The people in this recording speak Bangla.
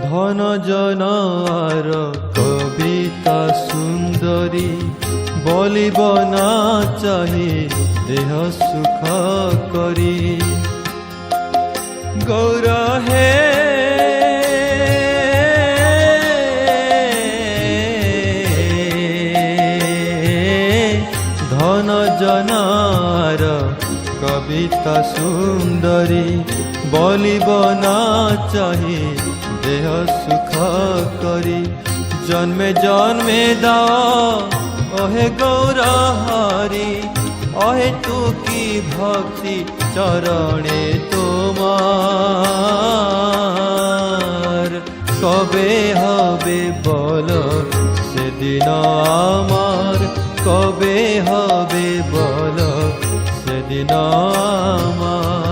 ধন জনার কবিতা সুন্দরী বলিব না চাহি দেহ সুখ করি। গৌর হে ধন জনার কবিতা সুন্দরী বলিব না চাহি দেহ সুখ করি। জন্মে জন্মে দাও ওহে গৌর হরি, অহে তু কি ভক্তি চরণে তোমার। কবে হবে বলো সেদিন আমার, কবে হবে বলো সেদিন আমার।